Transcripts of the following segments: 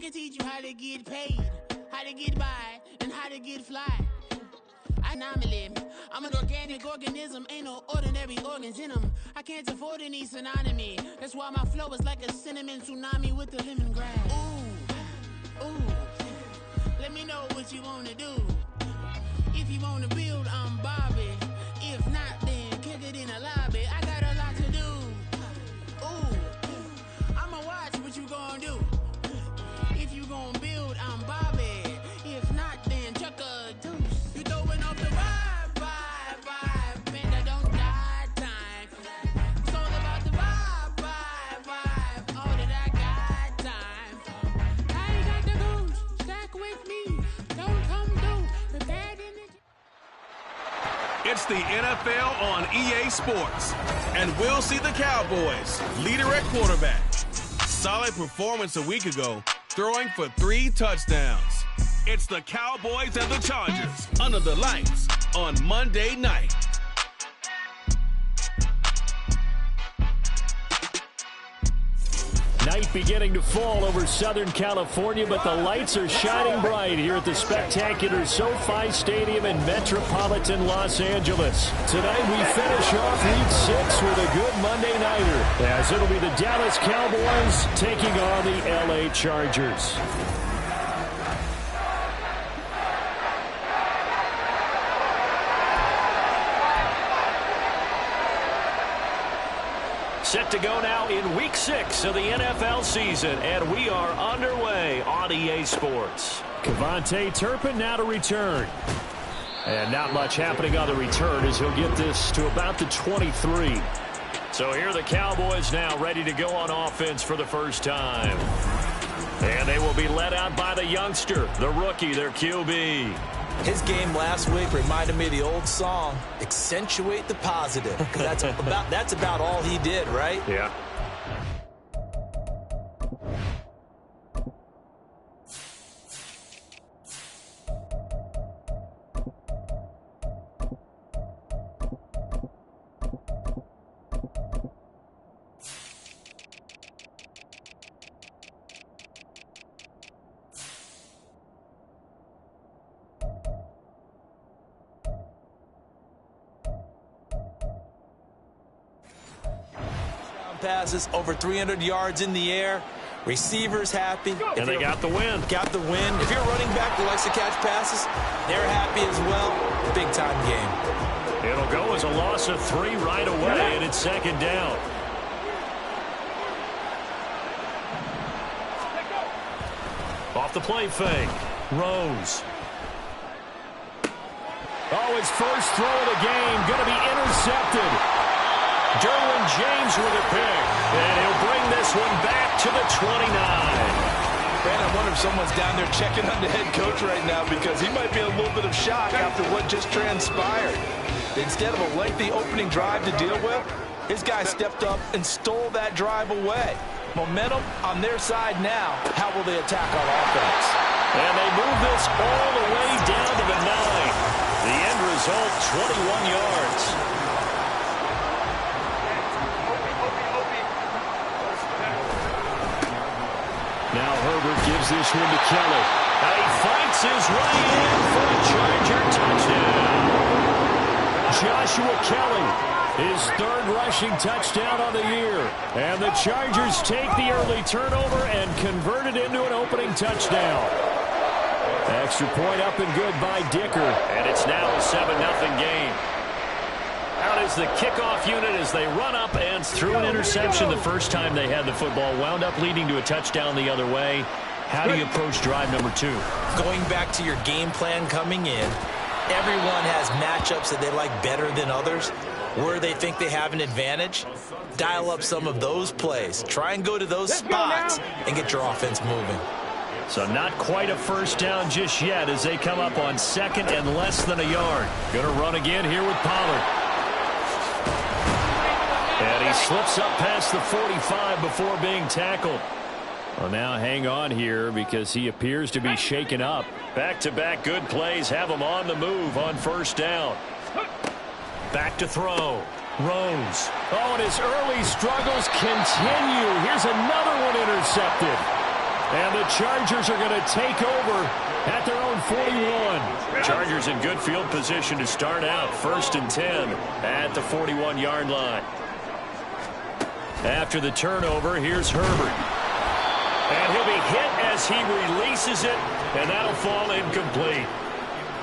can teach you how to get paid, how to get by, and how to get fly. Anomaly. I'm an organic organism, ain't no ordinary organs in them. I can't afford any synonymy. That's why my flow is like a cinnamon tsunami with the lemongrass. Ooh, ooh. Let me know what you wanna do. If you wanna build, I'm Bobby. If not, then kick it in the lobby. I got a lot to do. Ooh, I'ma watch what you gonna do. If you gonna build, I'm Bobby. If not, then chuck a deuce. You throwing off the vibe, man, that don't die time. It's all about the vibe, all that I got time. I ain't got the goose, stack with me. Don't come through with bad energy. It's the NFL on EA Sports, and we'll see the Cowboys, leader at quarterback. Solid performance a week ago, throwing for 3 touchdowns. It's the Cowboys and the Chargers under the lights on Monday night. Night beginning to fall over Southern California, but the lights are shining bright here at the spectacular SoFi Stadium in metropolitan Los Angeles. Tonight we finish off Week 6 with a good Monday nighter, as it'll be the Dallas Cowboys taking on the LA Chargers. Set to go now in Week 6 of the NFL season, and we are underway on EA Sports. KaVontae Turpin now to return. And not much happening on the return as he'll get this to about the 23. So here are the Cowboys now ready to go on offense for the first time. And they will be led out by the youngster, the rookie, their QB. His game last week reminded me of the old song, accentuate the positive. Because that's about all he did, right? Yeah. Passes over 300 yards in the air. Receivers happy. And they got the win. Got the win. If you're a running back that likes to catch passes, they're happy as well. Big time game. It'll go as a loss of 3 right away, and it's second down. Off the play fake. Rose. Oh, his first throw of the game going to be intercepted. Derwin James with a pick, and he'll bring this one back to the 29. Man, I wonder if someone's down there checking on the head coach right now because he might be in a little bit of shock after what just transpired. Instead of a lengthy opening drive to deal with, his guy stepped up and stole that drive away. Momentum on their side now. How will they attack on offense? And they move this all the way down to the 9. The end result, 21 yards. Now Herbert gives this one to Kelly. And he fights his way in for a Charger touchdown. Joshua Kelly, his 3rd rushing touchdown on the year. And the Chargers take the early turnover and convert it into an opening touchdown. Extra point up and good by Dicker. And it's now a 7-0 game. Out is the kickoff unit as they run up and threw an interception the first time they had the football. Wound up leading to a touchdown the other way. How do you approach drive number 2? Going back to your game plan coming in, everyone has matchups that they like better than others. Where they think they have an advantage, dial up some of those plays. Try and go to those spots and get your offense moving. So not quite a first down just yet as they come up on 2nd and less than a yard. Going to run again here with Pollard. And he slips up past the 45 before being tackled. Well, now hang on here because he appears to be shaken up. Back-to-back good plays have him on the move on first down. Back to throw. Rose. Oh, and his early struggles continue. Here's another one intercepted. And the Chargers are going to take over at their own 41. Chargers in good field position to start out. 1st and 10 at the 41-yard line. After the turnover, here's Herbert. And he'll be hit as he releases it, and that'll fall incomplete.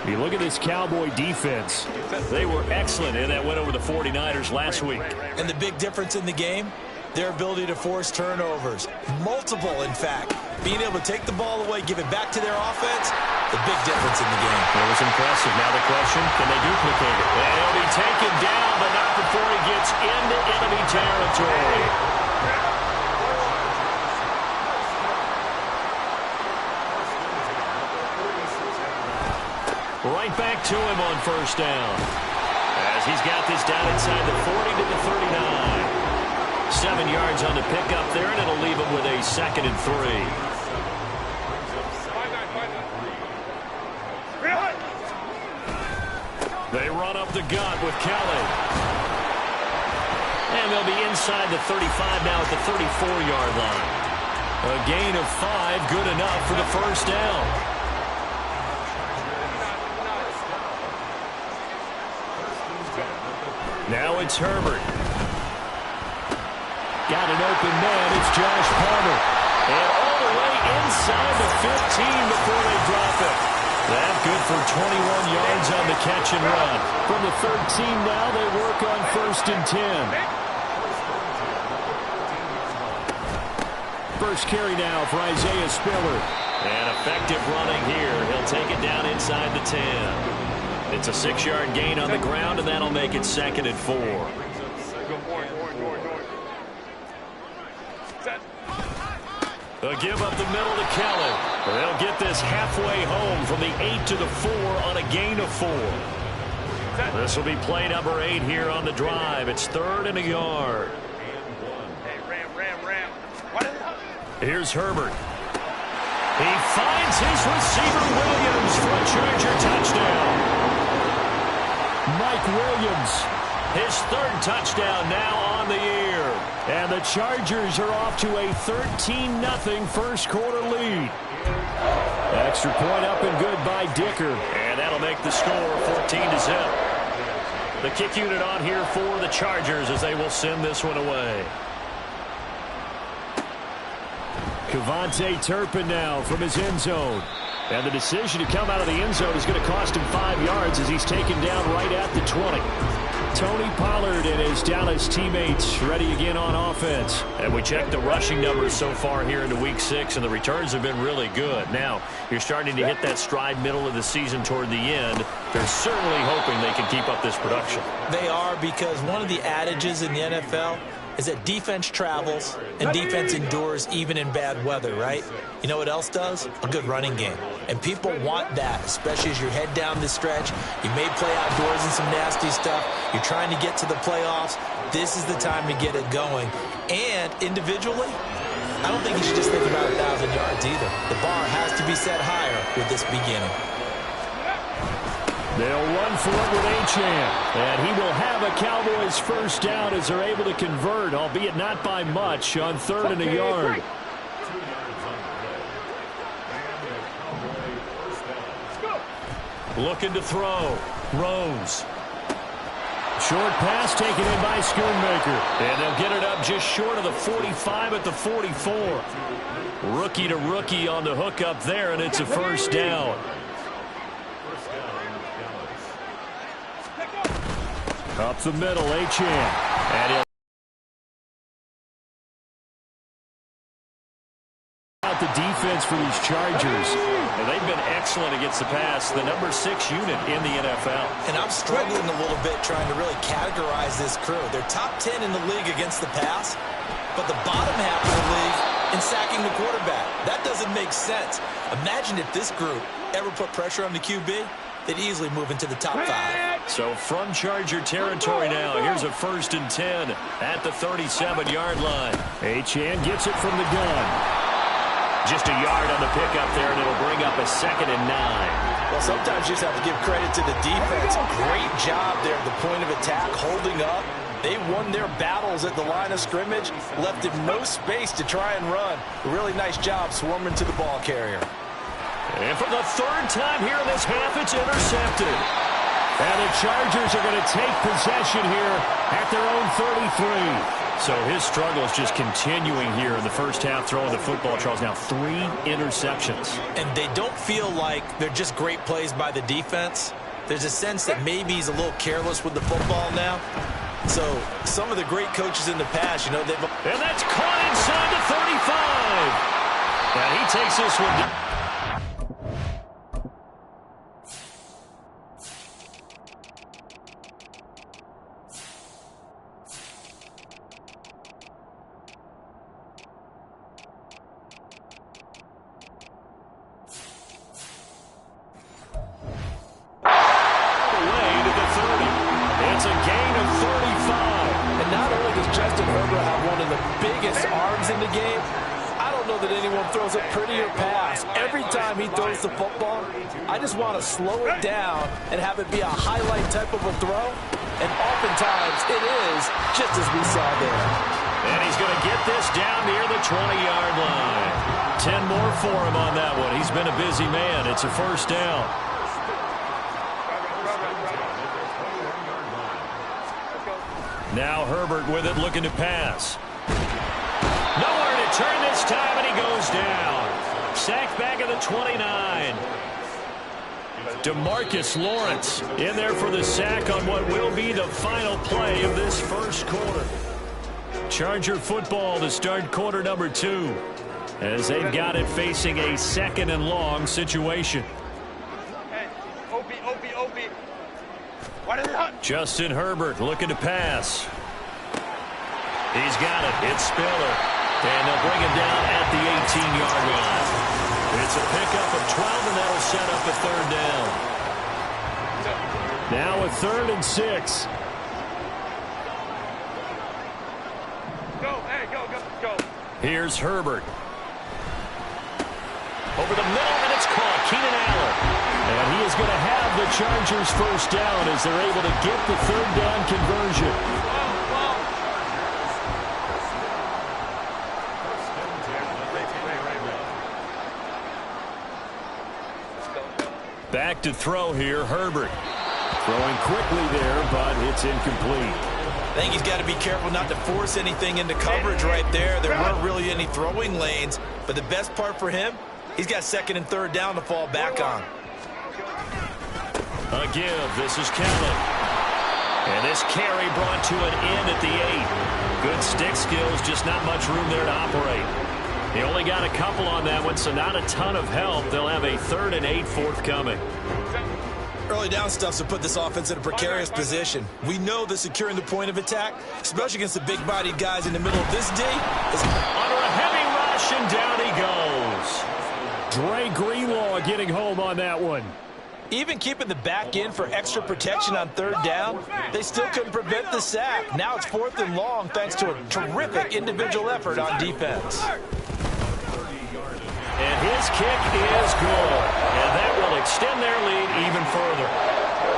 You look at this Cowboy defense. They were excellent in that win over the 49ers last week. And the big difference in the game, their ability to force turnovers. Multiple, in fact. Being able to take the ball away, give it back to their offense, the big difference in the game. It was impressive. Now the question, can they duplicate it? And he'll be taken down, but not before he gets into enemy territory. Right back to him on 1st down. As he's got this down inside the 40 to the 39. 7 yards on the pickup there, and it'll leave him with a 2nd and 3. They run up the gut with Kelly. And they'll be inside the 35 now at the 34-yard line. A gain of 5, good enough for the 1st down. Now it's Herbert. Got an open man. It's Josh Palmer. And all the way inside the 15 before they drop it. That good for 21 yards on the catch and run. From the 13 now, they work on 1st and 10. First carry now for Isaiah Spiller. And effective running here. He'll take it down inside the 10. It's a 6-yard gain on the ground, and that'll make it 2nd and 4. A give up the middle to Kelly. They'll get this halfway home from the 8 to the 4 on a gain of 4. This will be play number 8 here on the drive. It's 3rd and a yard. Here's Herbert. He finds his receiver Williams for a Charger touchdown. Mike Williams, his 3rd touchdown now on the year. And the Chargers are off to a 13-0 first quarter lead. Extra point up and good by Dicker. And that'll make the score 14-0. The kick unit on here for the Chargers as they will send this one away. KaVontae Turpin now from his end zone. And the decision to come out of the end zone is going to cost him 5 yards as he's taken down right at the 20. Tony Pollard and his Dallas teammates ready again on offense. And we checked the rushing numbers so far here into Week 6, and the returns have been really good. Now, you're starting to hit that stride middle of the season toward the end. They're certainly hoping they can keep up this production. They are, because one of the adages in the NFL is that defense travels and defense endures even in bad weather, right? You know what else does? A good running game. And people want that, especially as you head down the stretch. You may play outdoors in some nasty stuff. You're trying to get to the playoffs. This is the time to get it going. And individually, I don't think you should just think about 1,000 yards either. The bar has to be set higher with this beginning. They'll run for it with Achane. And he will have a Cowboys first down as they're able to convert, albeit not by much, on 3rd and a yard. Looking to throw. Rose. Short pass taken in by Schoonmaker. And they'll get it up just short of the 45 at the 44. Rookie to rookie on the hook up there, and it's a first down. Up the middle, Achane. And he'll out the defense for these Chargers. And they've been excellent against the pass, the number 6 unit in the NFL. And I'm struggling a little bit trying to really categorize this crew. They're top 10 in the league against the pass, but the bottom half of the league in sacking the quarterback. That doesn't make sense. Imagine if this group ever put pressure on the QB, they'd easily move into the top 5. So from Charger territory now, here's a 1st and 10 at the 37-yard line. Achane gets it from the gun. Just a yard on the pickup there, and it'll bring up a 2nd and 9. Well, sometimes you just have to give credit to the defense. Great job there at the point of attack, holding up, They won their battles at the line of scrimmage, left him no space to try and run. A really nice job swarming to the ball carrier. And for the third time here in this half, it's intercepted. And the Chargers are going to take possession here at their own 33. So his struggle is just continuing here in the first half, throwing the football. Charles, now 3 interceptions. And they don't feel like they're just great plays by the defense. There's a sense that maybe he's a little careless with the football now. So some of the great coaches in the past, you know, they've... And that's caught inside the 35. And he takes this one down. The football, I just want to slow it down and have it be a highlight type of a throw, and oftentimes it is, just as we saw there. And he's going to get this down near the 20-yard line. 10 more for him on that one. He's been a busy man. It's a first down. Now Herbert with it, looking to pass. Nowhere to turn this time, and he goes down. Sacked back at the 29. DeMarcus Lawrence in there for the sack on what will be the final play of this first quarter. Charger football to start quarter number 2 as they've got it facing a second and long situation. Justin Herbert looking to pass. He's got it. It's Spiller. And they'll bring him down at the 18-yard line. It's a pickup of 12, and that'll set up a third down. Now a 3rd and 6. Go. Here's Herbert. Over the middle, and it's caught. Keenan Allen. And he is going to have the Chargers first down as they're able to get the third down conversion. Back to throw here, Herbert. Throwing quickly there, but it's incomplete. I think he's got to be careful not to force anything into coverage right there. There weren't really any throwing lanes, but the best part for him, he's got 2nd and 3rd down to fall back on. A give. This is Kelly. And this carry brought to an end at the 8. Good stick skills, just not much room there to operate. He only got a couple on that one, so not a ton of help. They'll have a 3rd and 8 forthcoming. Early down stuff's to put this offense in a precarious position. We know that securing the point of attack, especially against the big-bodied guys in the middle of this D, is under a heavy rush, and down he goes. Dre Greenlaw getting home on that one. Even keeping the back in for extra protection on 3rd down, they still couldn't prevent the sack. Now it's 4th and long thanks to a terrific individual effort on defense. And his kick is good. And that will extend their lead even further.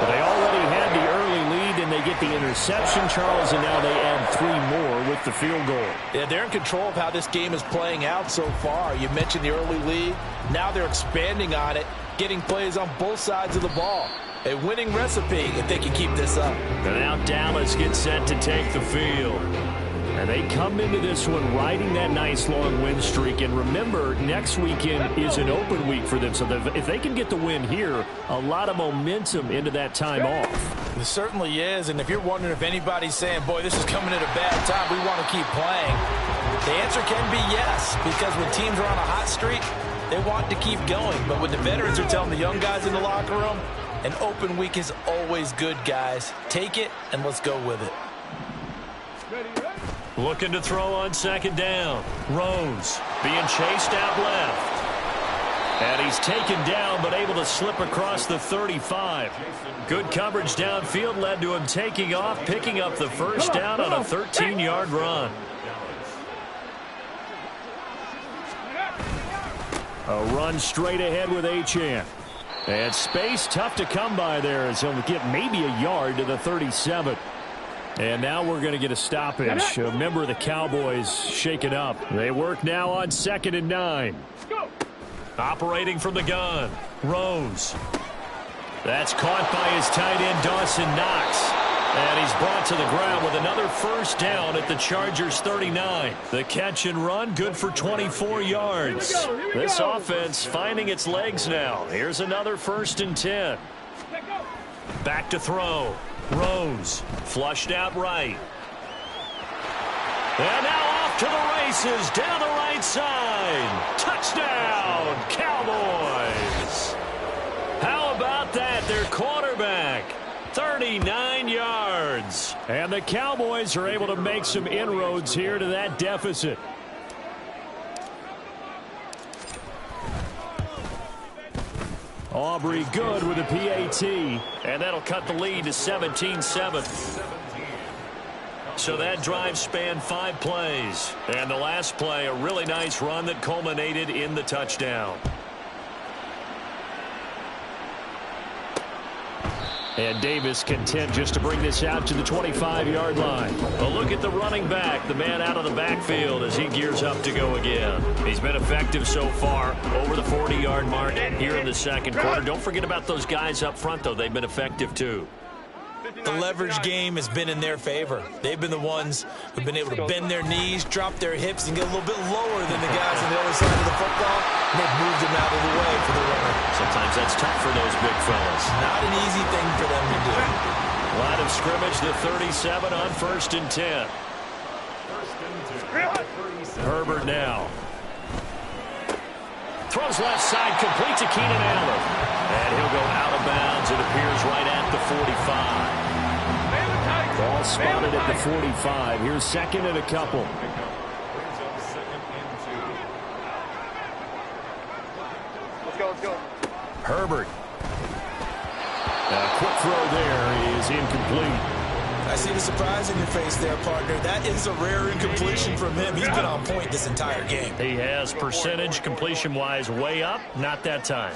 But they already had the early lead, and they get the interception, Charles, and now they add 3 more with the field goal. Yeah, they're in control of how this game is playing out so far. You mentioned the early lead. Now they're expanding on it, getting plays on both sides of the ball. A winning recipe if they can keep this up. And now Dallas gets set to take the field. And they come into this one riding that nice long win streak. And remember, next weekend is an open week for them. So if they can get the win here, a lot of momentum into that time off. It certainly is. And if you're wondering if anybody's saying, boy, this is coming at a bad time, we want to keep playing, the answer can be yes. Because when teams are on a hot streak, they want to keep going. But when the veterans are telling the young guys in the locker room, an open week is always good, guys. Take it, and let's go with it. Looking to throw on 2nd down. Rose being chased out left. And he's taken down, but able to slip across the 35. Good coverage downfield led to him taking off, picking up the first down on a 13-yard run. A run straight ahead with Achane. And space tough to come by there as he'll get maybe a yard to the 37. And now we're going to get a stoppage. A member of the Cowboys shaken up. They work now on 2nd and 9. Operating from the gun, Rose. That's caught by his tight end, Dawson Knox. And he's brought to the ground with another first down at the Chargers' 39. The catch and run, good for 24 yards. This offense finding its legs now. Here's another 1st and 10. Back to throw. Rose, flushed out right. And now off to the races, down the right side. Touchdown, Cowboys. How about that? Their quarterback, 39 yards. And the Cowboys are able to make some inroads here to that deficit. Aubrey good with a PAT. And that'll cut the lead to 17-7. So that drive spanned 5 plays. And the last play, a really nice run that culminated in the touchdown. And Davis content just to bring this out to the 25-yard line. A look at the running back, the man out of the backfield as he gears up to go again. He's been effective so far over the 40-yard mark here in the second quarter. Don't forget about those guys up front, though. They've been effective, too. The leverage game has been in their favor. They've been the ones who've been able to bend their knees, drop their hips, and get a little bit lower than the guys on the other side of the football. And they've moved them out of the way for the runner. Sometimes that's tough for those big fellas. Not an easy thing for them to do. Line of scrimmage, the 37 on 1st and 10. Herbert now. Throws left side, complete to Keenan Allen. And he'll go out of bounds. It appears right at the 45. Ball spotted at the 45. Here's 2nd and a couple. Let's go. Herbert. A quick throw there is incomplete. I see the surprise in your face there, partner. That is a rare incompletion from him. He's been on point this entire game. He has percentage completion-wise way up. Not that time.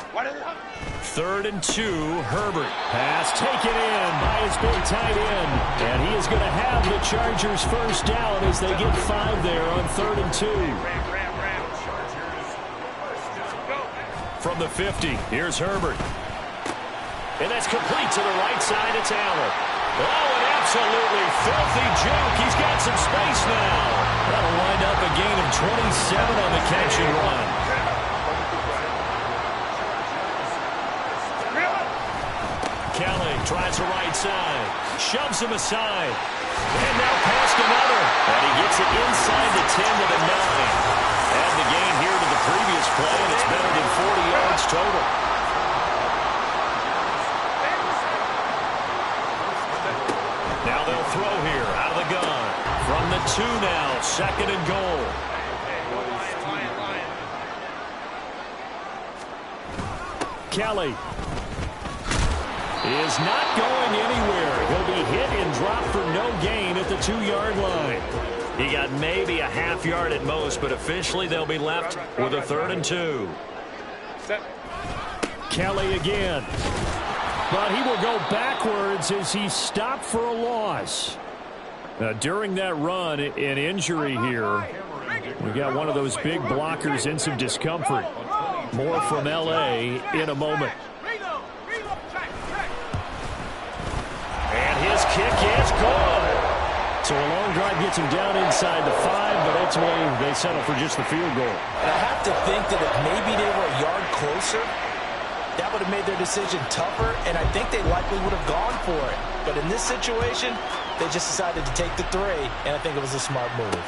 3rd and 2, Herbert. Pass taken in by his big tight end. And he is going to have the Chargers first down as they get 5 there on 3rd and 2. From the 50, here's Herbert. And that's complete to the right side. It's Allen. Oh, an absolutely filthy juke. He's got some space now. That'll wind up a gain of 27 on the catch and run. Kelly tries the right side. Shoves him aside. And now past another. And he gets it inside the 10 to the 9. Add the gain here to the previous play, and it's better than 40 yards total. Now they'll throw here out of the gun. From the 2 now, 2nd and goal. Kelly is not going anywhere. He'll be hit and dropped for no gain at the 2-yard line. He got maybe a half yard at most, but officially they'll be left with a 3rd and 2. Kelly again. But he will go backwards as he stopped for a loss. During that run, an injury here. We got one of those big blockers in some discomfort. More from L.A. in a moment. And his kick is good. So a long drive gets him down inside the 5, but ultimately they settle for just the field goal. And I have to think that if maybe they were a yard closer, that would have made their decision tougher, and I think they likely would have gone for it. But in this situation, they just decided to take the 3, and I think it was a smart move.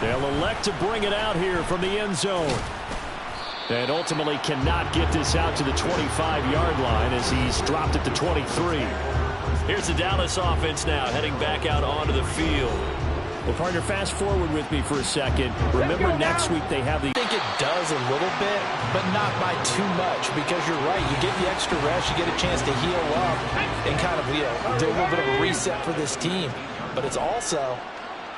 They'll elect to bring it out here from the end zone. And ultimately cannot get this out to the 25-yard line as he's dropped at the 23. Here's the Dallas offense now heading back out onto the field. Well, partner, fast forward with me for a second. Remember, next week they have the... I think it does a little bit, but not by too much, because you're right. You get the extra rest, you get a chance to heal up and kind of, do a little bit of a reset for this team. But it's also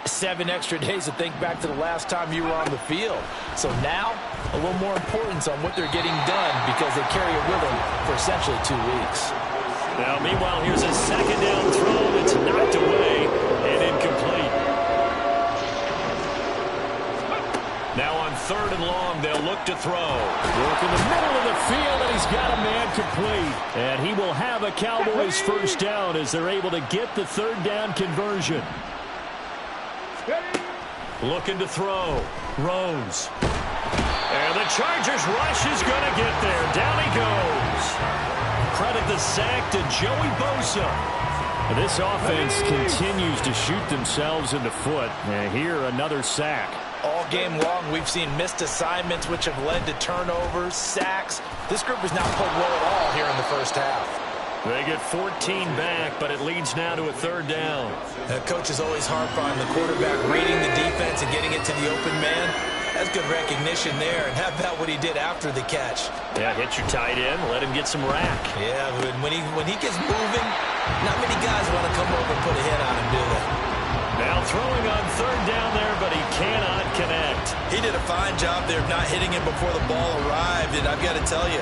7 extra days to think back to the last time you were on the field. So now, a little more importance on what they're getting done because they carry it with them for essentially 2 weeks. Now, meanwhile, here's a second down throw that's knocked away and incomplete. Now on 3rd and long, they'll look to throw. Work in the middle of the field, and he's got a man complete. And he will have a Cowboys first down as they're able to get the 3rd down conversion. Looking to throw. Rose. And the Chargers rush is going to get there. Down he goes. Credit the sack to Joey Bosa. This offense continues to shoot themselves in the foot. And here, another sack. All game long, we've seen missed assignments, which have led to turnovers, sacks. This group has not played well at all here in the first half. They get 14 back, but it leads now to a 3rd down. The coach is always harp on the quarterback reading the defense and getting it to the open man. That's good recognition there. And how about what he did after the catch? Yeah, hit your tight end, let him get some rack. Yeah, when he gets moving, not many guys want to come over and put a hit on him, do they? Now throwing on 3rd down there, but he cannot connect. He did a fine job there of not hitting him before the ball arrived, and I've got to tell you,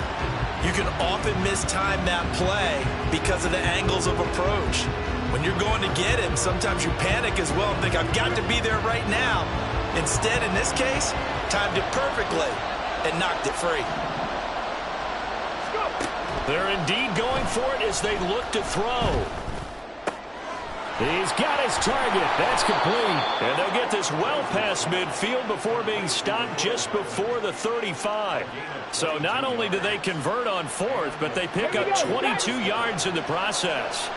you can often mistime that play because of the angles of approach. When you're going to get him, sometimes you panic as well and think, I've got to be there right now. Instead, in this case, timed it perfectly and knocked it free. They're indeed going for it as they look to throw. He's got his target. That's complete. And they'll get this well past midfield before being stopped just before the 35. So not only do they convert on 4th, but they pick up 22 yards in the process.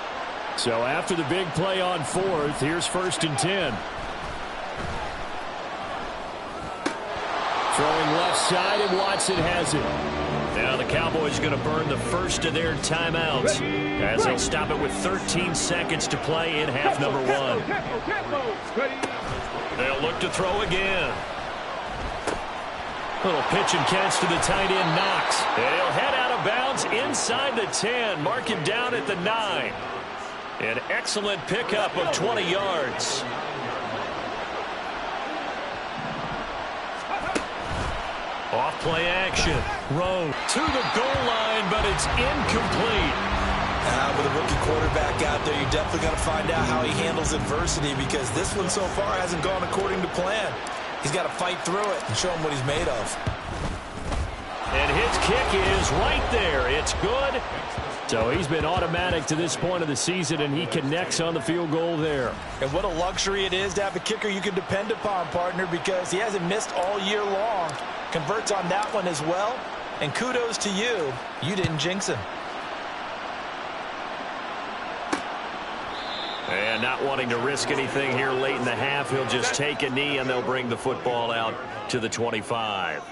So after the big play on 4th, here's 1st and 10. Throwing left side, and Watson has it. Now the Cowboys are going to burn the first of their timeouts as they'll stop it with 13 seconds to play in half number 1. They'll look to throw again. Little pitch and catch to the tight end, Knox. And he'll head out of bounds inside the 10. Mark him down at the 9. An excellent pickup of 20 yards. Off play action. Rowe to the goal line, but it's incomplete. With a rookie quarterback out there, you're definitely going to find out how he handles adversity because this one so far hasn't gone according to plan. He's got to fight through it and show him what he's made of. And his kick is right there. It's good. So he's been automatic to this point of the season, and he connects on the field goal there. And what a luxury it is to have a kicker you can depend upon, partner, because he hasn't missed all year long. Converts on that one as well. And kudos to you. You didn't jinx him. And not wanting to risk anything here late in the half, he'll just take a knee, and they'll bring the football out to the 25.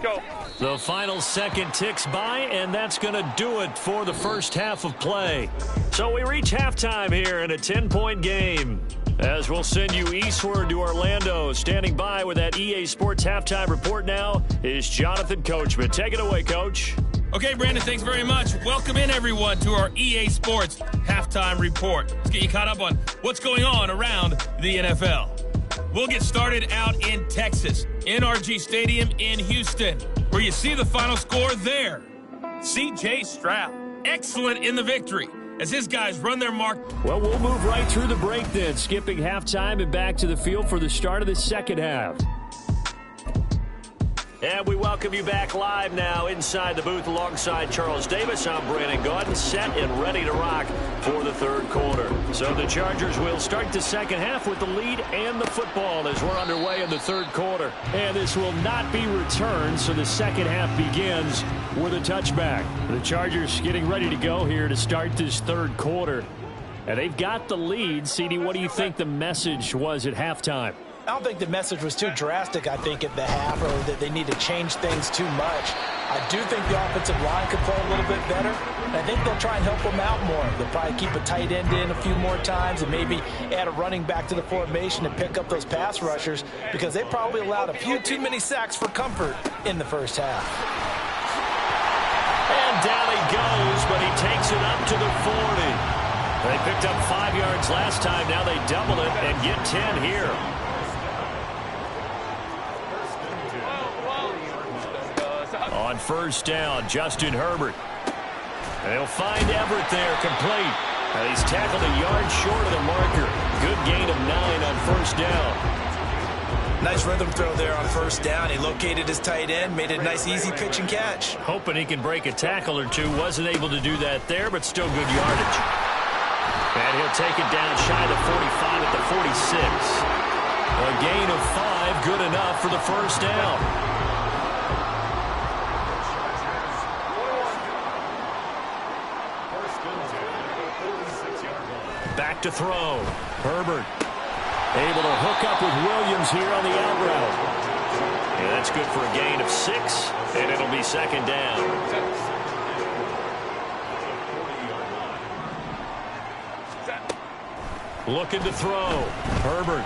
Go. The final second ticks by, and that's going to do it for the first half of play. So we reach halftime here in a 10-point game. As we'll send you eastward to Orlando. Standing by with that EA Sports halftime report now is Jonathan Coachman. Take it away, Coach. Okay, Brandon, thanks very much. Welcome in, everyone, to our EA Sports halftime report. Let's get you caught up on what's going on around the NFL. We'll get started out in Texas, NRG Stadium in Houston, where you see the final score there. C.J. Stroud, excellent in the victory as his guys run their mark. Well, we'll move right through the break then, skipping halftime and back to the field for the start of the second half. And we welcome you back live now inside the booth alongside Charles Davis. I'm Brandon Gaudin, set and ready to rock for the third quarter. So the Chargers will start the second half with the lead and the football as we're underway in the third quarter. And this will not be returned, so the second half begins with a touchback. The Chargers getting ready to go here to start this third quarter. And they've got the lead. CD, what do you think the message was at halftime? I don't think the message was too drastic, I think, at the half, or that they need to change things too much. I do think the offensive line could play a little bit better, and I think they'll try and help them out more. They'll probably keep a tight end in a few more times and maybe add a running back to the formation and pick up those pass rushers because they probably allowed a few too many sacks for comfort in the first half. And down he goes, but he takes it up to the 40. They picked up 5 yards last time. Now they double it and get 10 here. On first down, Justin Herbert. They'll find Everett there, complete. He's tackled a yard short of the marker. Good gain of 9 on first down. Nice rhythm throw there on first down. He located his tight end, made it a nice, easy pitch and catch. Hoping he can break a tackle or two. Wasn't able to do that there, but still good yardage. And he'll take it down shy of the 45 at the 46. A gain of 5, good enough for the first down. Back to throw. Herbert able to hook up with Williams here on the out route. And that's good for a gain of 6, and it'll be second down. Looking to throw. Herbert.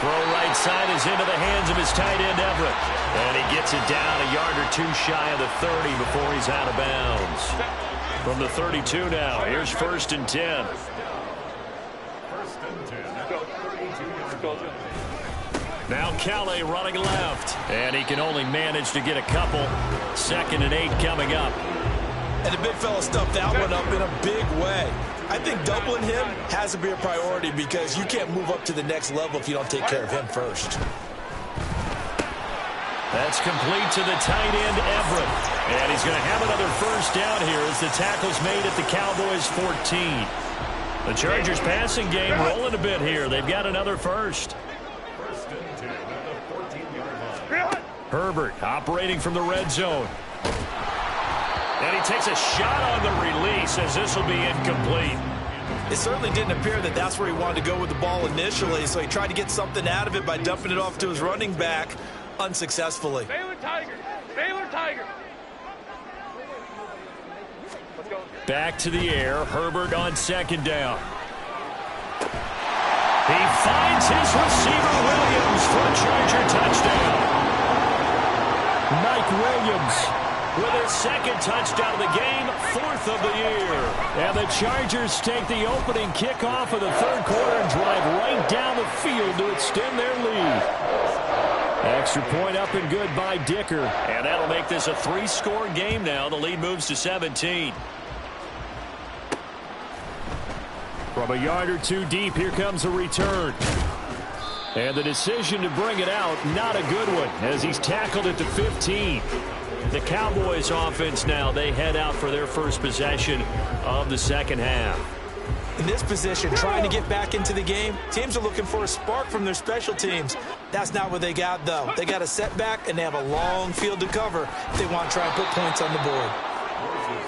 Throw right side is into the hands of his tight end, Everett. And he gets it down a yard or two shy of the 30 before he's out of bounds. From the 32 now, here's 1st and 10. Now Kelly running left. And he can only manage to get a couple. 2nd and 8 coming up. And the big fella stuffed that one up in a big way. I think doubling him has to be a priority because you can't move up to the next level if you don't take care of him first. That's complete to the tight end, Everett. And he's going to have another first down here as the tackle's made at the Cowboys' 14. The Chargers passing game rolling a bit here. They've got another first. Herbert operating from the red zone. And he takes a shot on the release as this will be incomplete. It certainly didn't appear that that's where he wanted to go with the ball initially, so he tried to get something out of it by dumping it off to his running back unsuccessfully. Baylor Tiger. Baylor Tiger. Let's go. Back to the air. Herbert on 2nd down. He finds his receiver, Williams, for a Charger touchdown. Mike Williams with his 2nd touchdown of the game, 4th of the year. And the Chargers take the opening kickoff of the 3rd quarter and drive right down the field to extend their lead. Extra point up and good by Dicker. And that'll make this a 3-score game now. The lead moves to 17. From a yard or two deep, here comes a return. And the decision to bring it out, not a good one, as he's tackled at the 15. The Cowboys offense now, they head out for their first possession of the second half. In this position, trying to get back into the game, teams are looking for a spark from their special teams. That's not what they got, though. They got a setback, and they have a long field to cover if they want to try and put points on the board.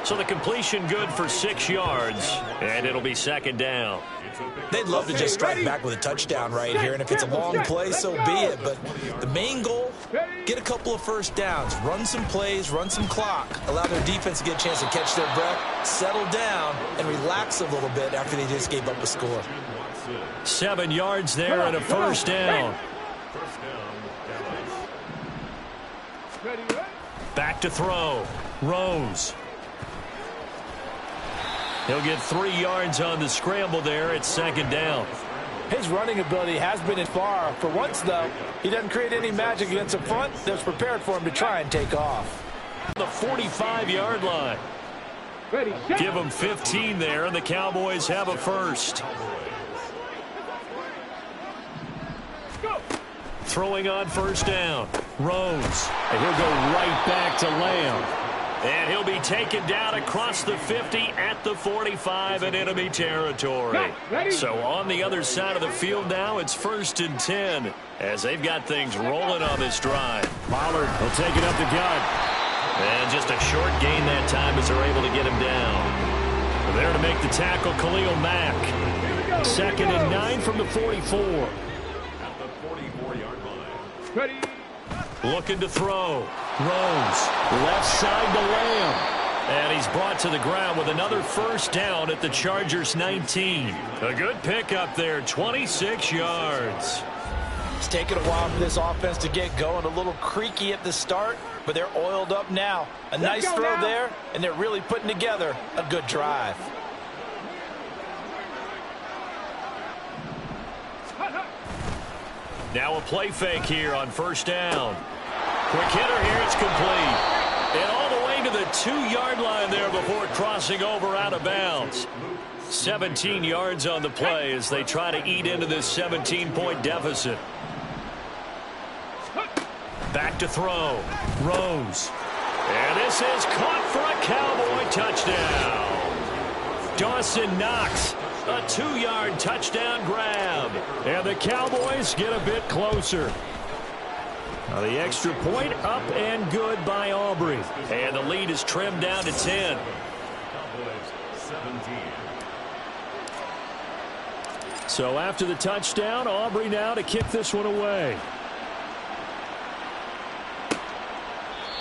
So the completion good for 6 yards, and it'll be second down. They'd love to just strike back with a touchdown right here, and if it's a long play, so be it. But the main goal, get a couple of first downs, run some plays, run some clock, allow their defense to get a chance to catch their breath, settle down, and relax a little bit after they just gave up a score. 7 yards there and a first down. Back to throw. Rose. He'll get 3 yards on the scramble there at second down. His running ability has been in far. For once, though, he doesn't create any magic against the front that's prepared for him to try and take off. The 45-yard line. Give him 15 there, and the Cowboys have a first. Throwing on first down. Rose. And he'll go right back to Lamb. And he'll be taken down across the 50 at the 45 in enemy territory. So on the other side of the field now, it's 1st and 10 as they've got things rolling on this drive. Pollard will take it up the gut. And just a short gain that time as they're able to get him down. There to make the tackle, Khalil Mack. 2nd and 9 from the 44. At the 44-yard line. Ready. Looking to throw. Rose. Left side to Lamb. And he's brought to the ground with another first down at the Chargers' 19. A good pickup there, 26 yards. It's taken a while for this offense to get going. A little creaky at the start, but they're oiled up now. A nice throw there, and they're really putting together a good drive. Now a play fake here on first down. Quick hitter here, it's complete. And all the way to the 2-yard line there before crossing over out of bounds. 17 yards on the play as they try to eat into this 17-point deficit. Back to throw. Rose. And this is caught for a Cowboy touchdown. Dawson Knox, a 2-yard touchdown grab. And the Cowboys get a bit closer. Now the extra point up and good by Aubrey. And the lead is trimmed down to 10. So after the touchdown, Aubrey now to kick this one away.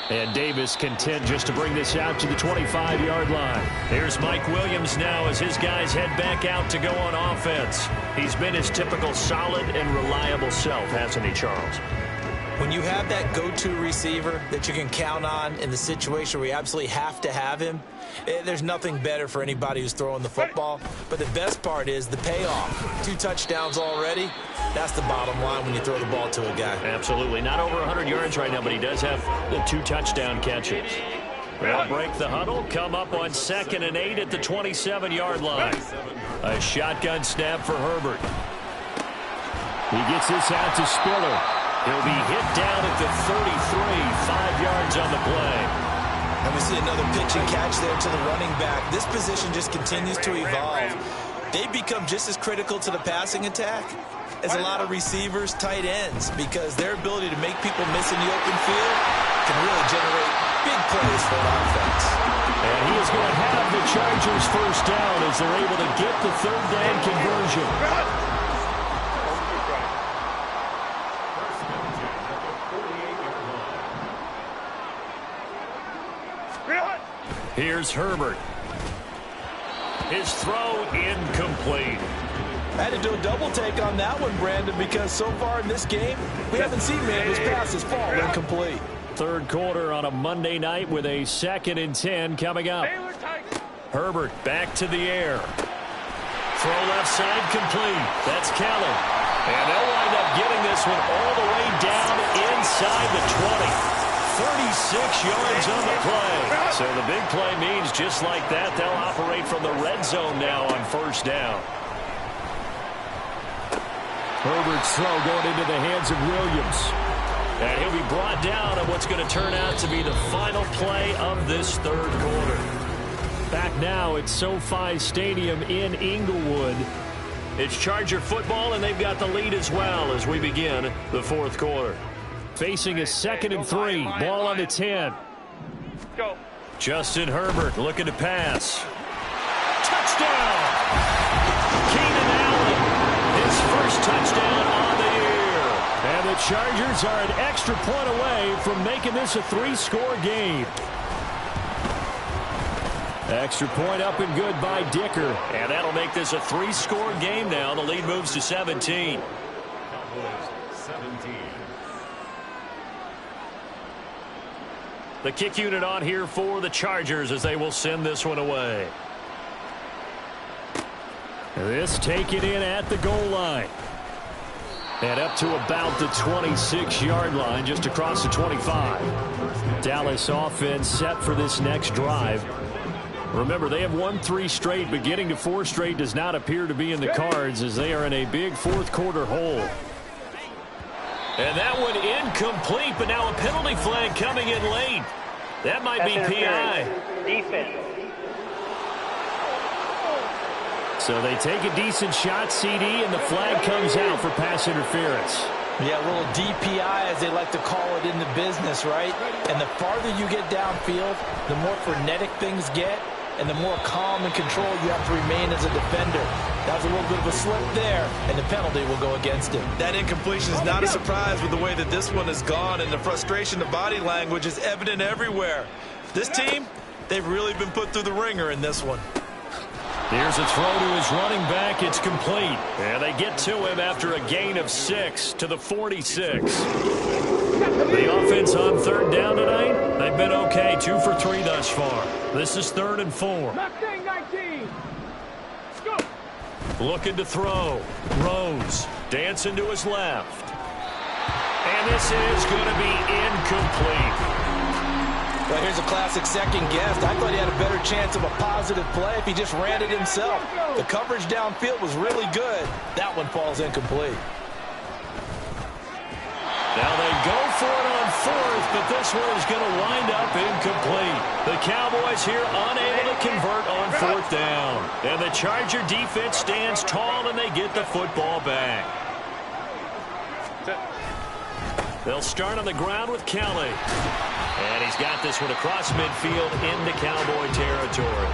And Davis content just to bring this out to the 25-yard line. Here's Mike Williams now as his guys head back out to go on offense. He's been his typical solid and reliable self, hasn't he, Charles? When you have that go-to receiver that you can count on in the situation where you absolutely have to have him, there's nothing better for anybody who's throwing the football. But the best part is the payoff. 2 touchdowns already. That's the bottom line when you throw the ball to a guy. Absolutely. Not over 100 yards right now, but he does have the 2 touchdown catches. They'll break the huddle, come up on 2nd and 8 at the 27-yard line. A shotgun snap for Herbert. He gets this out to Spiller. He'll be hit down at the 33, 5 yards on the play. And we see another pitch and catch there to the running back. This position just continues to evolve. They become just as critical to the passing attack as a lot of receivers, tight ends, because their ability to make people miss in the open field can really generate big plays for an offense. And he is going to have the Chargers first down as they're able to get the 3rd down conversion. Here's Herbert. His throw incomplete. I had to do a double take on that one, Brandon, because so far in this game, we haven't seen many of his passes fall incomplete. 3rd quarter on a Monday night with a 2nd and 10 coming up. Herbert back to the air. Throw left side complete. That's Kelly. And they'll wind up getting this one all the way down inside the 20. 36 yards on the play. So the big play means just like that, they'll operate from the red zone now on 1st down. Herbert's throw going into the hands of Williams. And he'll be brought down on what's going to turn out to be the final play of this 3rd quarter. Back now at SoFi Stadium in Inglewood. It's Charger football, and they've got the lead as well as we begin the 4th quarter. Facing a 2nd and 3. Ball on the 10. Go. Justin Herbert looking to pass. Touchdown! Keenan Allen, his first touchdown on the year. And the Chargers are an extra point away from making this a 3-score game. Extra point up and good by Dicker. And that'll make this a 3-score game now. The lead moves to 17. The kick unit on here for the Chargers as they will send this one away. This taken in at the goal line. And up to about the 26-yard line, just across the 25. Dallas offense set for this next drive. Remember, they have won 3 straight, but getting to 4 straight does not appear to be in the cards as they are in a big 4th quarter hole. And that one incomplete, but now a penalty flag coming in late. That might be PI. Defense. So they take a decent shot, CD, and the flag comes out for pass interference. Yeah, a little DPI, as they like to call it in the business, right? And the farther you get downfield, the more frenetic things get, and the more calm and control you have to remain as a defender. That was a little bit of a slip there, and the penalty will go against him. That incompletion is not a surprise with the way that this one has gone, and the frustration, the body language is evident everywhere. This team, they've really been put through the ringer in this one. Here's a throw to his running back. It's complete. And they get to him after a gain of 6 to the 46. The offense on 3rd down tonight, they've been okay. 2 for 3 thus far. This is 3rd and 4. 19. Go. Looking to throw. Rose dancing to his left. And this is going to be incomplete. Well, here's a classic second guess. I thought he had a better chance of a positive play if he just ran it himself. The coverage downfield was really good. That one falls incomplete. Now they go for it on fourth, but this one is going to wind up incomplete. The Cowboys here unable to convert on fourth down. And the Charger defense stands tall, and they get the football back. They'll start on the ground with Kelly. And he's got this one across midfield into Cowboy territory.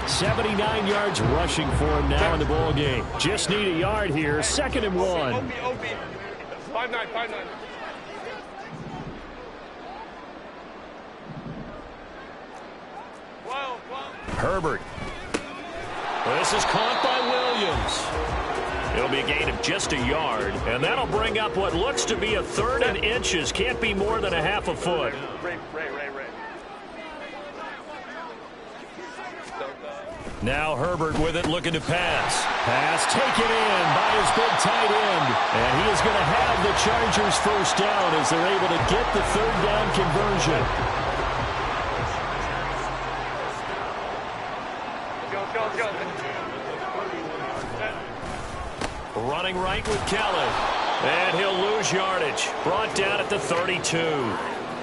79 yards rushing for him now in the ball game. Just need a yard here. 2nd and 1. OB. 5-9. Herbert. This is caught by Williams. It'll be a gain of just a yard, and that'll bring up what looks to be a 3rd and inches. Can't be more than a half a foot. Ray. Now Herbert with it, looking to pass. Pass taken in by his big tight end. And he is going to have the Chargers first down as they're able to get the 3rd down conversion. Go. Running right with Kelly. And he'll lose yardage. Brought down at the 32.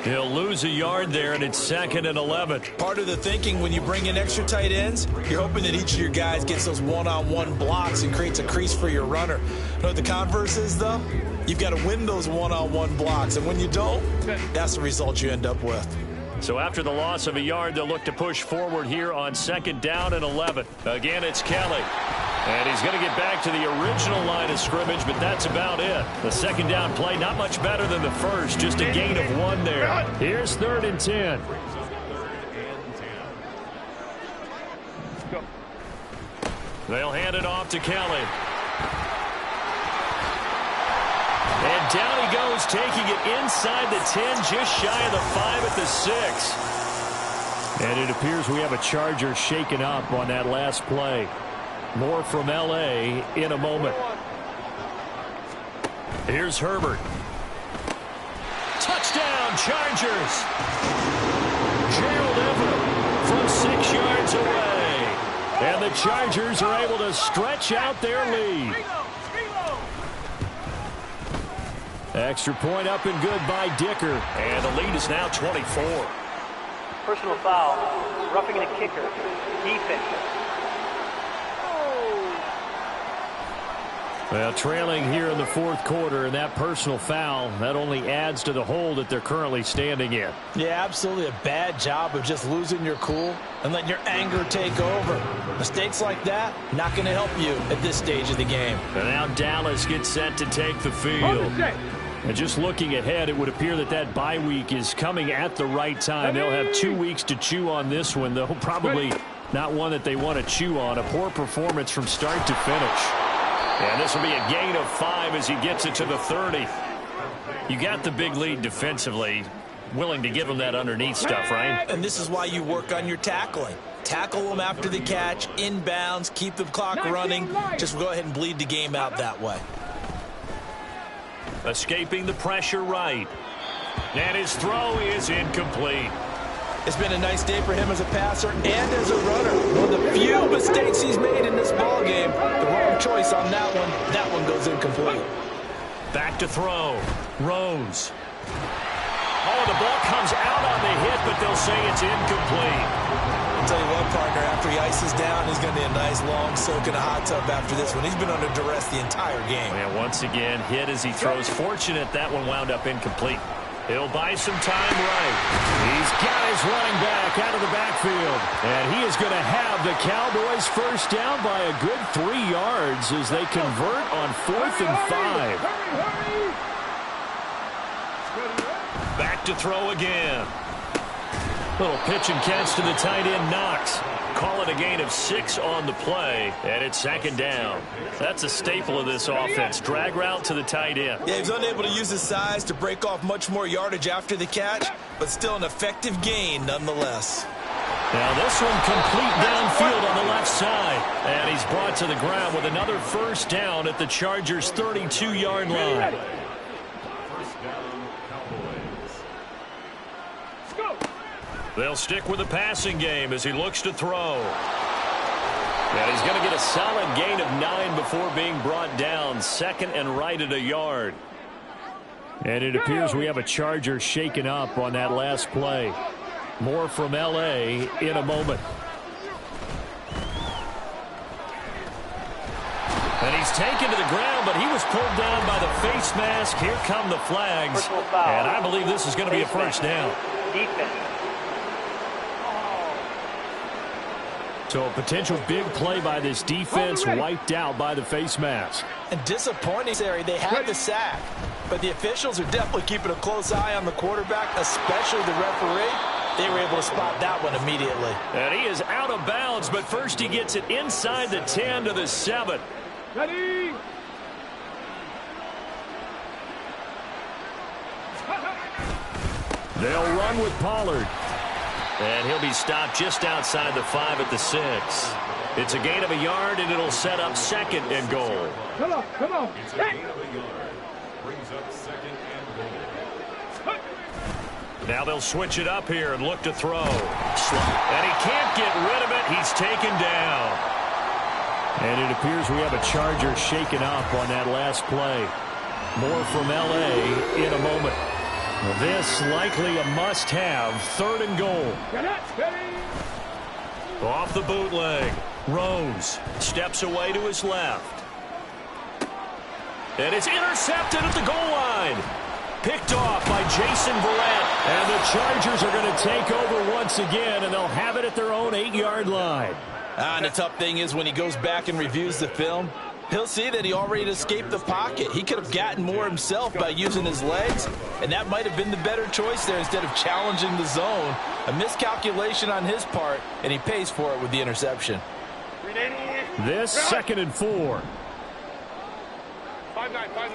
He'll lose a yard there, and it's 2nd and 11. Part of the thinking when you bring in extra tight ends, you're hoping that each of your guys gets those one-on-one blocks and creates a crease for your runner. You know what the converse is, though? You've got to win those one-on-one blocks, and when you don't, that's the result you end up with. So after the loss of a yard, they'll look to push forward here on 2nd down and 11. Again, it's Kelly. And he's going to get back to the original line of scrimmage, but that's about it. The 2nd down play, not much better than the first, just a gain of 1 there. Here's 3rd and 10. They'll hand it off to Kelly. And down he goes, taking it inside the 10, just shy of the 5 at the 6. And it appears we have a Charger shaken up on that last play. More from L.A. in a moment. Here's Herbert. Touchdown, Chargers. Gerald Everett from 6 yards away. And the Chargers are able to stretch out their lead. Extra point up and good by Dicker. And the lead is now 24. Personal foul. Roughing the kicker. Defense. Well, trailing here in the 4th quarter, and that personal foul, that only adds to the hole that they're currently standing in. Yeah, absolutely a bad job of just losing your cool and letting your anger take over. Mistakes like that, not going to help you at this stage of the game. And now Dallas gets set to take the field. And just looking ahead, it would appear that that bye week is coming at the right time. They'll have 2 weeks to chew on this one, though probably not one that they want to chew on. A poor performance from start to finish. And this will be a gain of 5 as he gets it to the 30. You got the big lead defensively. Willing to give them that underneath stuff, right? And this is why you work on your tackling. Tackle them after the catch, inbounds, keep the clock running. Just go ahead and bleed the game out that way. Escaping the pressure right. And his throw is incomplete. It's been a nice day for him as a passer and as a runner. One of the few mistakes he's made in this ballgame. The wrong choice on that one. That one goes incomplete. Back to throw. Rose. Oh, the ball comes out on the hit, but they'll say it's incomplete. I'll tell you what, partner, after he ices down, he's going to be a nice long soak in a hot tub after this one. He's been under duress the entire game. And once again, hit as he throws. Fortunate that one wound up incomplete. He'll buy some time right. He's got his running back out of the backfield. And he is going to have the Cowboys first down by a good 3 yards as they convert on 4th and 5. Back to throw again. Little pitch and catch to the tight end, Knox. Call it a gain of 6 on the play, and it's 2nd down. That's a staple of this offense. Drag route to the tight end. Yeah, he's unable to use his size to break off much more yardage after the catch, but still an effective gain nonetheless. Now this one complete downfield on the left side. And he's brought to the ground with another first down at the Chargers' 32-yard line. They'll stick with the passing game as he looks to throw. And he's going to get a solid gain of 9 before being brought down. Second and right at a yard. And it appears we have a Charger shaken up on that last play. More from L.A. in a moment. And he's taken to the ground, but he was pulled down by the face mask. Here come the flags. And I believe this is going to be a first down. So a potential big play by this defense wiped out by the face mask. And disappointing, they had the sack. But the officials are definitely keeping a close eye on the quarterback, especially the referee. They were able to spot that one immediately. And he is out of bounds, but first he gets it inside the 10 to the 7. Ready? They'll run with Pollard. And he'll be stopped just outside the 5 at the 6. It's a gain of a yard, and it'll set up second and goal. Come on, come on. Hey. Now they'll switch it up here and look to throw. And he can't get rid of it. He's taken down. And it appears we have a Charger shaken up on that last play. More from L.A. in a moment. This likely a must-have. Third and goal. Off the bootleg. Rose steps away to his left. And it's intercepted at the goal line. Picked off by Jason Verrett. And the Chargers are going to take over once again, and they'll have it at their own 8-yard line. And the tough thing is when he goes back and reviews the film, he'll see that he already escaped the pocket. He could have gotten more himself by using his legs, and that might have been the better choice there instead of challenging the zone. A miscalculation on his part, and he pays for it with the interception. This second and 4. 5-9, 5-9.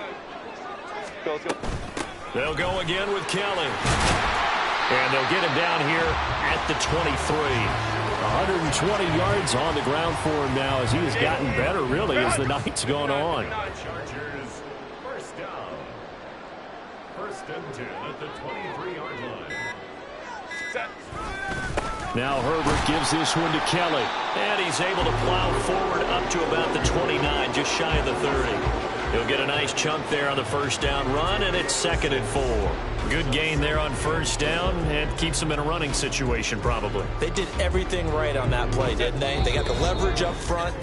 Go, let's go. They'll go again with Kelly. And they'll get him down here at the 23. 120 yards on the ground for him now as he has gotten better, really, as the night's gone on. Chargers, first down. First and 10 at the 23-yard line. Now Herbert gives this one to Kelly. And he's able to plow forward up to about the 29, just shy of the 30. He'll get a nice chunk there on the first down run, and it's second and 4. Good gain there on first down, and keeps them in a running situation probably. They did everything right on that play, didn't they? They got the leverage up front,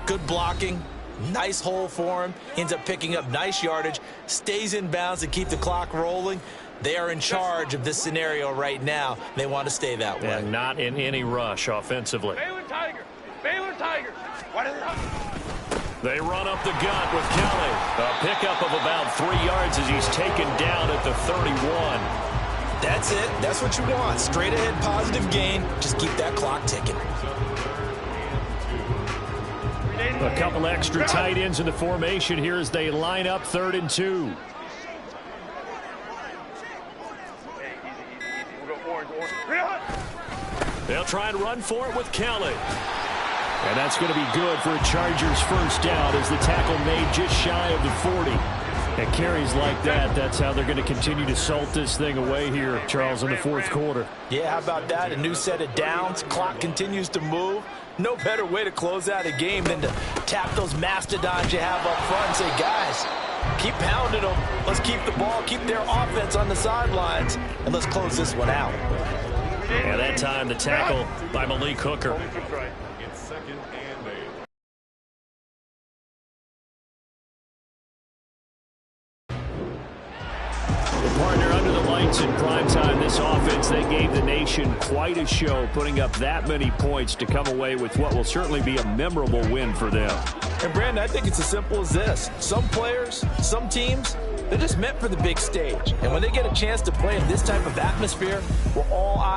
good blocking, nice hole for him, ends up picking up nice yardage, stays in bounds to keep the clock rolling. They are in charge of this scenario right now. They want to stay that way. And not in any rush offensively. Baylor Tiger. Baylor Tiger. What is it? They run up the gut with Kelly. A pickup of about 3 yards as he's taken down at the 31. That's it. That's what you want. Straight ahead positive gain. Just keep that clock ticking. A couple extra tight ends in the formation here as they line up 3rd and 2. They'll try and run for it with Kelly. And that's going to be good for a Chargers first down as the tackle made just shy of the 40. And carries like that, that's how they're going to continue to salt this thing away here, Charles, in the 4th quarter. Yeah, how about that? A new set of downs. Clock continues to move. No better way to close out a game than to tap those mastodons you have up front and say, guys, keep pounding them. Let's keep the ball, keep their offense on the sidelines, and let's close this one out. And that time the tackle by Malik Hooker. It's second and 8. The partner under the lights in primetime, this offense, they gave the nation quite a show, putting up that many points to come away with what will certainly be a memorable win for them. And Brandon, I think it's as simple as this. Some players, some teams, they're just meant for the big stage. And when they get a chance to play in this type of atmosphere, we're all eyes